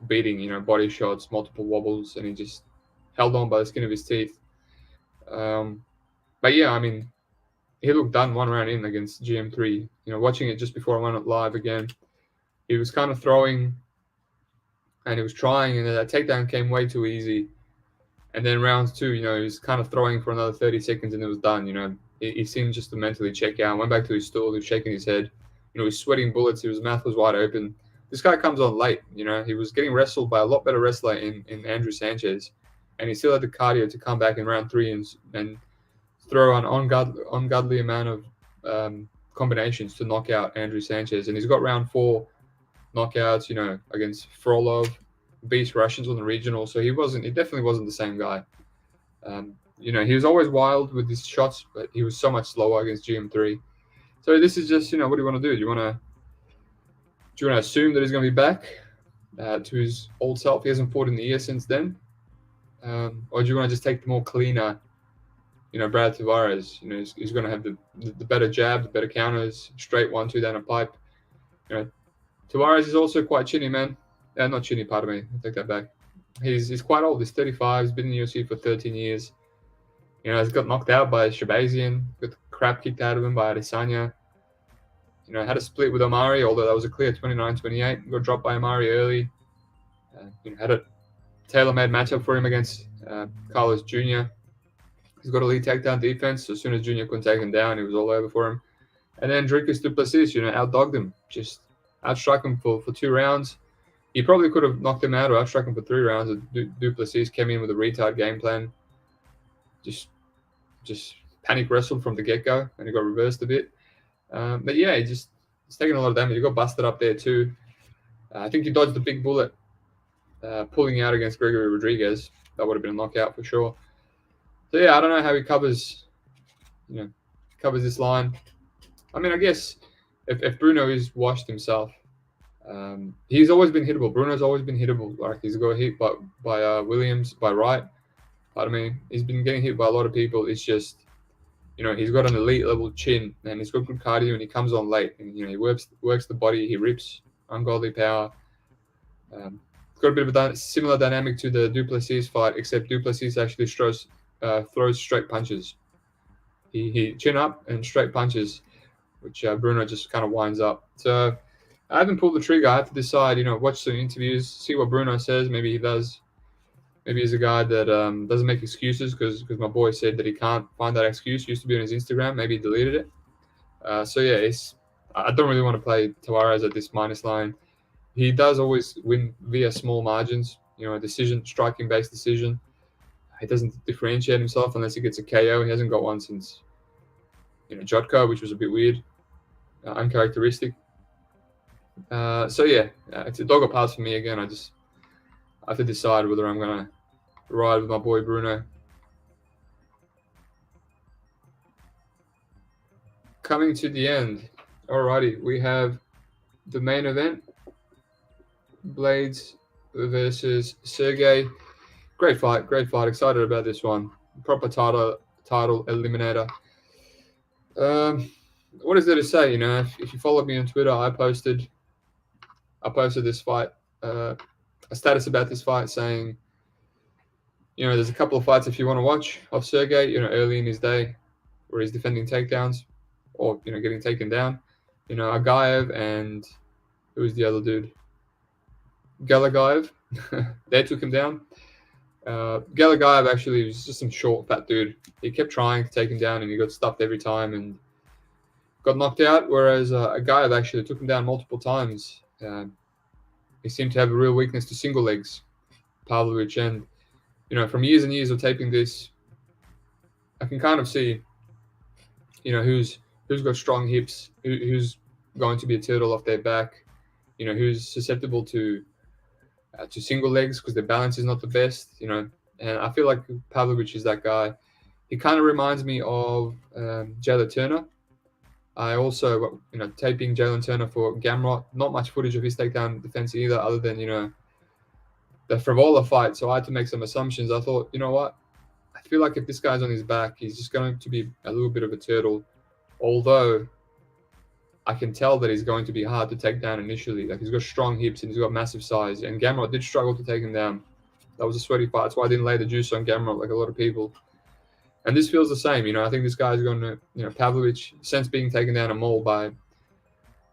beating, body shots, multiple wobbles, and he just held on by the skin of his teeth. But yeah, he looked done one round in against GM3. Watching it just before I went live again, he was kind of throwing and he was trying, and then that takedown came way too easy. And then round 2, he was kind of throwing for another 30 seconds, and it was done. He seemed just to mentally check out. Went back to his stool. He was shaking his head. He was sweating bullets. His mouth was wide open. This guy comes on late. He was getting wrestled by a lot better wrestler in Andrew Sanchez, and he still had the cardio to come back in round 3 and throw an ungodly amount of combinations to knock out Andrew Sanchez. And he's got round 4 knockouts, against Frolov, beast Russians on the regional. So he definitely wasn't the same guy. He was always wild with his shots, but he was so much slower against GM3. So this is just, what do you want to do? Do you want to assume that he's going to be back to his old self? He hasn't fought in the year since then. Or do you want to just take the more cleaner, Brad Tavares? He's going to have the better jab, the better counters, straight 1-2 down a pipe. Tavares is also quite chinny, man. Not chinny, pardon me. I take that back. He's quite old. He's 35. He's been in the UFC for 13 years. He's got knocked out by Shabazian. Got the crap kicked out of him by Adesanya. Had a split with Omari, although that was a clear 29-28. Got dropped by Omari early. Had a tailor-made matchup for him against Carlos Jr. He's got elite takedown defense. So as soon as Jr. couldn't take him down, it was all over for him. And then Dricus du Plessis, outdogged him. Just outstruck him for 2 rounds. He probably could have knocked him out or outstruck him for 3 rounds. Du Plessis came in with a retard game plan. Just panic wrestled from the get-go, and he got reversed a bit. But yeah, he's taking a lot of damage. He got busted up there too. I think he dodged the big bullet, pulling out against Gregory Rodriguez. That would have been a knockout for sure. So yeah, I don't know how he covers this line. I mean, I guess if Bruno is washed himself, he's always been hittable. Bruno's always been hittable. Like, he's got hit by Williams, by Wright. But I mean, he's been getting hit by a lot of people. It's just, he's got an elite level chin, and he's got good cardio, and he comes on late, and he works the body. He rips ungodly power. It's got a bit of a similar dynamic to the du Plessis fight, except du Plessis actually throws straight punches. He chin up and straight punches, which Bruno just kind of winds up. So I haven't pulled the trigger. I have to decide, watch some interviews, see what Bruno says. Maybe he does. Maybe he's a guy that doesn't make excuses because my boy said that he can't find that excuse. Used to be on his Instagram. Maybe he deleted it. So yeah, I don't really want to play Tavares at this minus line. He does always win via small margins, a decision, striking-based decision. He doesn't differentiate himself unless he gets a KO. He hasn't got one since, Jotko, which was a bit weird, uncharacteristic. So yeah, it's a dog or pass for me again. I have to decide whether I'm going to ride with my boy Bruno. Coming to the end. Alrighty, we have the main event. Blaydes versus Sergei. Great fight. Excited about this one. Proper title eliminator. What is there to say? If you followed me on Twitter, I posted this fight, a status about this fight saying, there's a couple of fights if you want to watch of Sergei, early in his day where he's defending takedowns or, getting taken down. Agaev and who was the other dude? Galagaev. They took him down. Galagaev actually was just some short, fat dude. He kept trying to take him down and he got stuffed every time and got knocked out, whereas Agaev actually took him down multiple times. He seemed to have a real weakness to single legs, Pavlovich. And, from years and years of taping this, I can kind of see, who's got strong hips, who's going to be a turtle off their back, who's susceptible to single legs because their balance is not the best, and I feel like Pavlovich is that guy. He kind of reminds me of Jalen Turner. I also, taping Jalen Turner for Gamrot, not much footage of his takedown defense either, other than, the Frivola fight. So I had to make some assumptions. I thought, you know what? I feel like if this guy's on his back, he's just going to be a little bit of a turtle. Although I can tell that he's going to be hard to take down initially. Like, he's got strong hips and he's got massive size. And Gamrot did struggle to take him down. That was a sweaty fight. That's why I didn't lay the juice on Gamrot like a lot of people. And this feels the same. I think this guy's going to, Pavlovich, since being taken down a mole by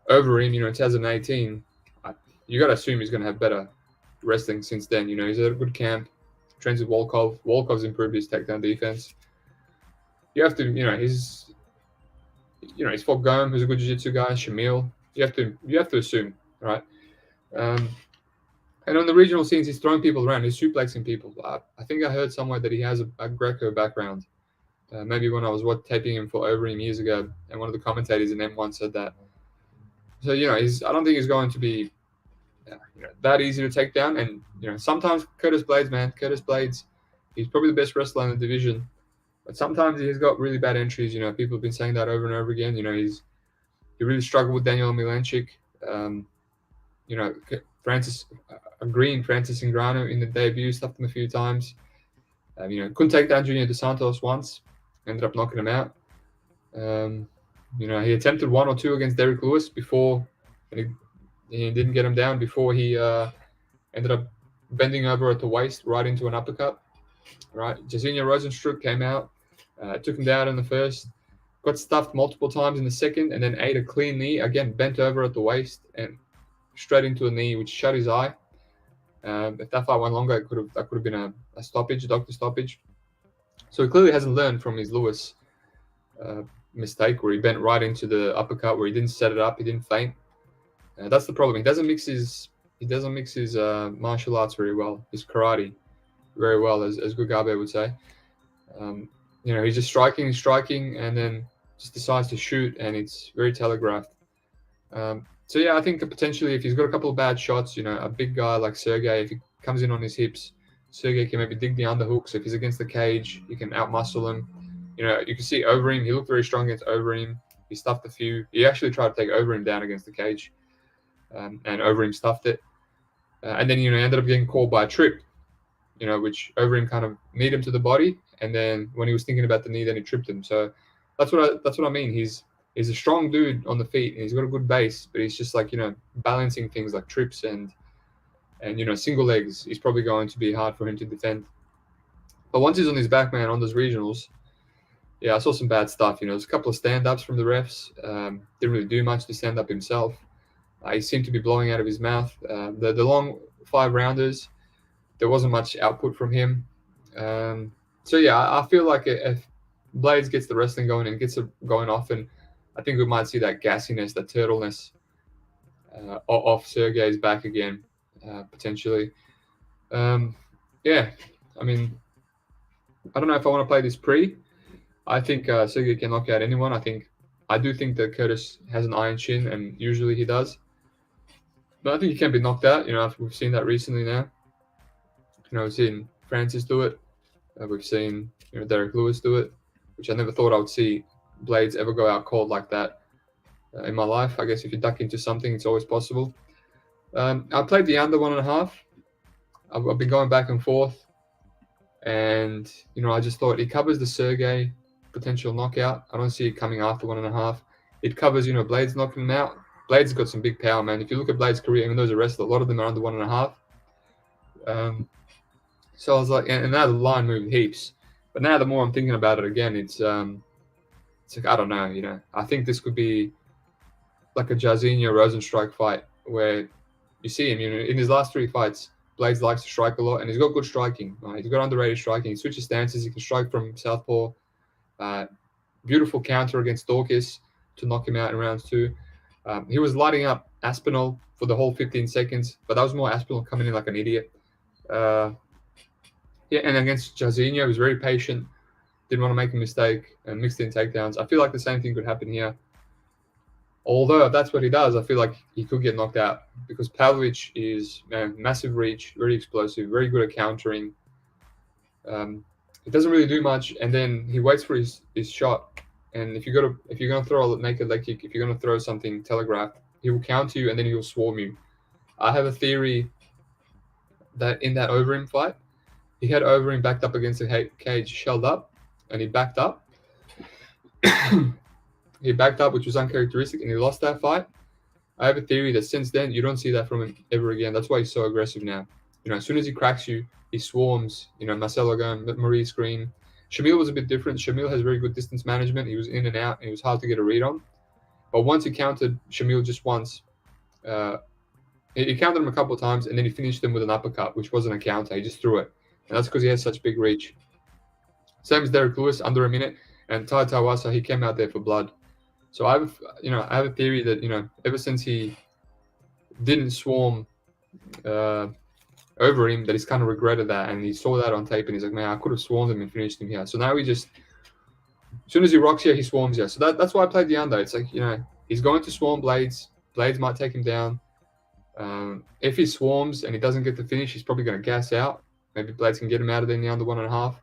Overeem, in 2018, you got to assume he's going to have better wrestling since then. You know, he's at a good camp, trains with Volkov. Volkov's improved his takedown defense. You have to, he's fought Gomis, who's a good jiu-jitsu guy, Shamil. You have to assume, right? And on the regional scenes, he's throwing people around. He's suplexing people. I think I heard somewhere that he has a Greco background. Maybe when I was taping him for Overeem years ago, and one of the commentators in M1 said that. So, I don't think he's going to be that easy to take down. And, sometimes Curtis Blaydes, he's probably the best wrestler in the division. But sometimes he's got really bad entries. People have been saying that over and over again. He really struggled with Daniel Milanchik. Francis Ngannou in the debut, stuffed him a few times. Couldn't take down Junior Dos Santos once. Ended up knocking him out. He attempted 1 or 2 against Derek Lewis before, and he didn't get him down before he ended up bending over at the waist right into an uppercut. Right, Jairzinho Rosenstruck came out, took him down in the first, got stuffed multiple times in the second, and then ate a clean knee, again bent over at the waist and straight into a knee, which shut his eye. If that fight went longer, that could have been a stoppage, a doctor stoppage. So he clearly hasn't learned from his Lewis mistake where he bent right into the uppercut, where he didn't set it up, he didn't feint. That's the problem. He doesn't mix his martial arts very well, his karate very well, as Gugabe would say. He's just striking, and then just decides to shoot, and it's very telegraphed. So yeah, I think that potentially if he's got a couple of bad shots, a big guy like Sergei, if he comes in on his hips, Sergei can maybe dig the underhooks. If he's against the cage, he can outmuscle him. You can see Overeem, he looked very strong against Overeem. He stuffed a few. He actually tried to take Overeem down against the cage, and Overeem stuffed it. And then, ended up getting caught by a trip, which Overeem kind of kneed him to the body. And then when he was thinking about the knee, then he tripped him. So that's what I mean. He's a strong dude on the feet, and he's got a good base, but he's just like, balancing things like trips and single legs is probably going to be hard for him to defend. But once he's on his back, man, on those regionals, yeah, I saw some bad stuff. There's a couple of stand-ups from the refs. Didn't really do much to stand up himself. He seemed to be blowing out of his mouth. The long 5-rounders, there wasn't much output from him. So yeah, I feel like if Blaydes gets the wrestling going and gets it going often, I think we might see that gassiness, that turtleness off Sergei's back again, potentially. Yeah, I mean, I don't know if I want to play this pre. I think Sergei can knock out anyone. I do think that Curtis has an iron chin, and usually he does. But I think he can be knocked out. We've seen that recently now. We've seen Francis do it. We've seen Derek Lewis do it, which I never thought I would see Blaydes ever go out cold like that in my life. I guess if you duck into something, it's always possible. I played the under 1.5. I've been going back and forth, and I just thought it covers the Sergei potential knockout. I don't see it coming after 1.5. It covers Blaydes knocking him out. Blaydes has got some big power, man. If you look at Blaydes' career, even though he's a wrestler, a lot of them are under 1.5. So I was like, and now the line moved heaps. But now the more I'm thinking about it again, it's like, I don't know, I think this could be like a Jairzinho Rosenstruck fight where you see him, in his last 3 fights, Blaydes likes to strike a lot, and he's got good striking. Right? He's got underrated striking. He switches stances. He can strike from southpaw. Beautiful counter against Dorcas to knock him out in rounds 2. He was lighting up Aspinall for the whole 15 seconds, but that was more Aspinall coming in like an idiot. And against Jairzinho, he was very patient, didn't want to make a mistake, and mixed in takedowns. I feel like the same thing could happen here. Although if that's what he does, I feel like he could get knocked out because Pavlovich is massive reach, very explosive, very good at countering. He doesn't really do much, and then he waits for his shot. And if you're gonna throw a naked leg kick, if you're gonna throw something telegraphed, he will counter you and then he will swarm you. I have a theory that in that Overeem fight, he had Overeem backed up against the cage, shelled up, and he backed up. He backed up, which was uncharacteristic, and he lost that fight. I have a theory that since then, you don't see that from him ever again. That's why he's so aggressive now. As soon as he cracks you, he swarms. Marcelo going, Marie screen. Shamil was a bit different. Shamil has very good distance management. He was in and out, and it was hard to get a read on. But once he countered Shamil just once, He countered him a couple of times, and then he finished him with an uppercut, which wasn't a counter. He just threw it, and that's because he has such big reach. Same as Derek Lewis, under a minute, and Tai Tawasa, he came out there for blood. So I have a theory that ever since he didn't swarm over him, that he's kind of regretted that, and he saw that on tape, and he's like, man, I could have swarmed him and finished him here. So now as soon as he rocks here, he swarms here. So that's why I played the under. It's like he's going to swarm Blaydes. Blaydes might take him down. If he swarms and he doesn't get the finish, he's probably going to gas out. Maybe Blaydes can get him out of there in the under 1.5.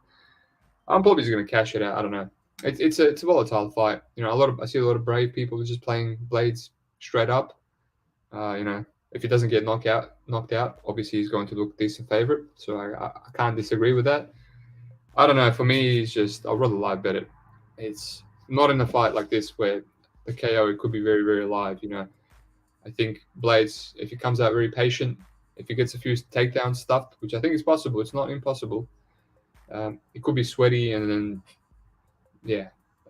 I'm probably just going to cash it out. I don't know. It's a volatile fight. I see a lot of brave people just playing Blaydes straight up. If he doesn't get knocked out, obviously he's going to look decent favorite. So I can't disagree with that. I don't know. For me, it's just I'd rather live bet it. It's not in a fight like this where the KO could be very, very live. I think Blaydes, if he comes out very patient, if he gets a few takedowns stuffed, which I think is possible, it's not impossible. It could be sweaty, and then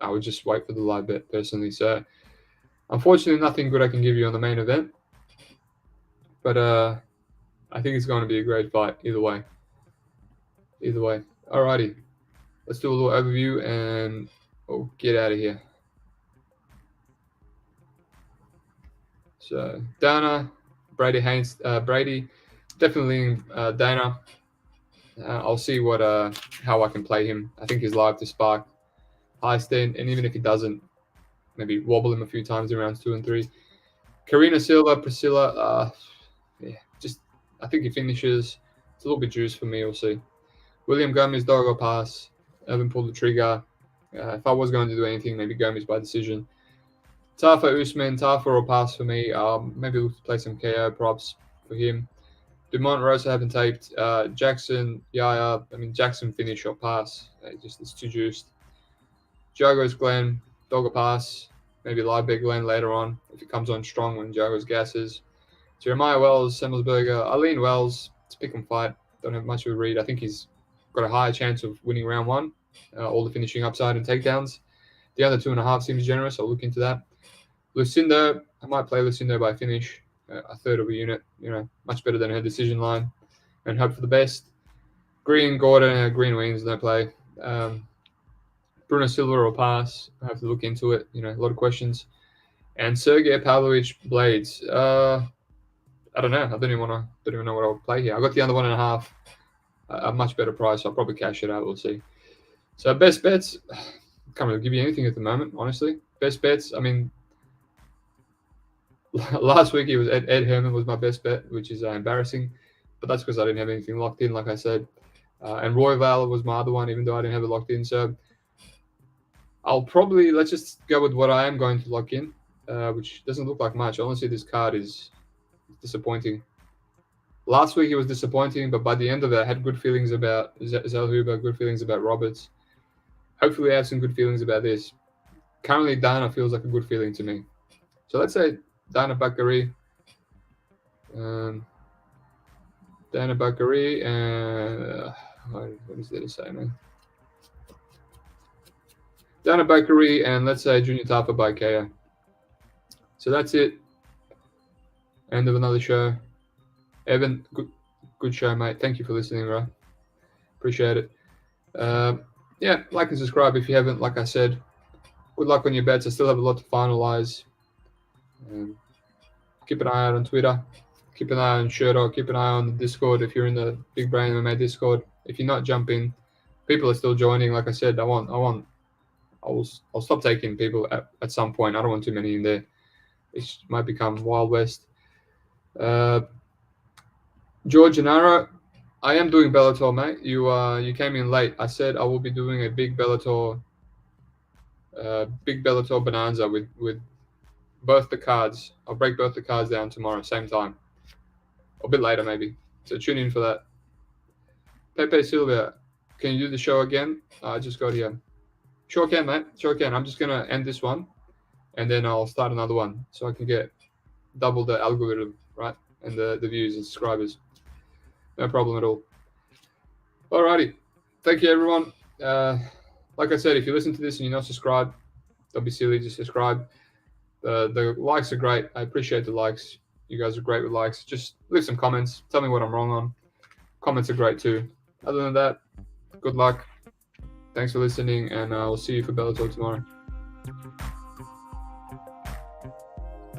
I would just wait for the live bet personally. So unfortunately, nothing good I can give you on the main event, but I think it's going to be a great fight either way. Alrighty, let's do a little overview and we'll get out of here. So Danaa, Brady, definitely Danaa. I'll see how I can play him. I think he's live to spark Hiestand, and even if he doesn't, maybe wobble him a few times in rounds 2 and 3. Karine, Silva, Priscila, I think he finishes. It's a little bit juice for me. We'll see. William Gomis, dog or pass. I haven't pulled the trigger. If I was going to do anything, maybe Gomis by decision. Tafa, Usman, Tafa or pass for me. Maybe we'll play some KO props for him. Dumont, Rosa haven't taped. Jackson, Yahya. Jackson finish or pass. It's too juiced. Giagos, Glenn, dog or pass. Maybe live bet Glenn later on if it comes on strong when Giagos gasses. Jeremiah Wells, Semelsberger, Eileen Wells. It's pick and fight. Don't have much of a read. I think he's got a higher chance of winning round 1. All the finishing upside and takedowns. The other 2.5 seems generous. I'll look into that. Lucindo, I might play Lucindo by finish. A third of a unit, much better than her decision line, and hope for the best. Green, Gordon, Green wins, no play. Bruno Silva or pass. I have to look into it. A lot of questions. And Sergei, Pavlovich, Blaydes. I don't know. I don't even know what I would play here. I got the under 1.5, a much better price. I'll probably cash it out. We'll see. So best bets. Can't really give you anything at the moment, honestly. Best bets. Last week it was Ed Herman was my best bet, which is embarrassing, but that's because I didn't have anything locked in, like I said. And Roy Valor was my other one, even though I didn't have it locked in. So let's just go with what I am going to lock in, which doesn't look like much. Honestly, this card is disappointing. Last week it was disappointing, but by the end of it, I had good feelings about Zellhuber, good feelings about Roberts. Hopefully I have some good feelings about this. Currently, Danaa feels like a good feeling to me. So let's say Danaa Bakary. Danaa Bakary and what is there to say, man? Danaa Bakary and let's say Junior Tafa by KO. So that's it. End of another show. Evan, good show, mate. Thank you for listening, bro. Appreciate it. Like and subscribe if you haven't. Like I said, good luck on your bets. I still have a lot to finalize. Keep an eye out on Twitter. Keep an eye on Shirto. Keep an eye on the Discord if you're in the Big Brain MMA Discord. If you're not jumping, people are still joining. Like I said, I'll stop taking people at some point. I don't want too many in there. It might become Wild West. George Janaro, I am doing Bellator, mate. You came in late. I said I will be doing a big Bellator bonanza with both the cards. I'll break both the cards down tomorrow, same time. A bit later, maybe. So tune in for that. Pepe Silva, can you do the show again? I just got here. Sure can, mate. Sure can. I'm just going to end this one, and then I'll start another one so I can get double the algorithm, right? And the views and subscribers. No problem at all. Alrighty. Thank you, everyone. Like I said, if you listen to this and you're not subscribed, don't be silly. Just subscribe. The likes are great. I appreciate the likes. You guys are great with likes. Just leave some comments. Tell me what I'm wrong on. Comments are great too. Other than that, good luck. Thanks for listening, and we'll see you for Bellator tomorrow.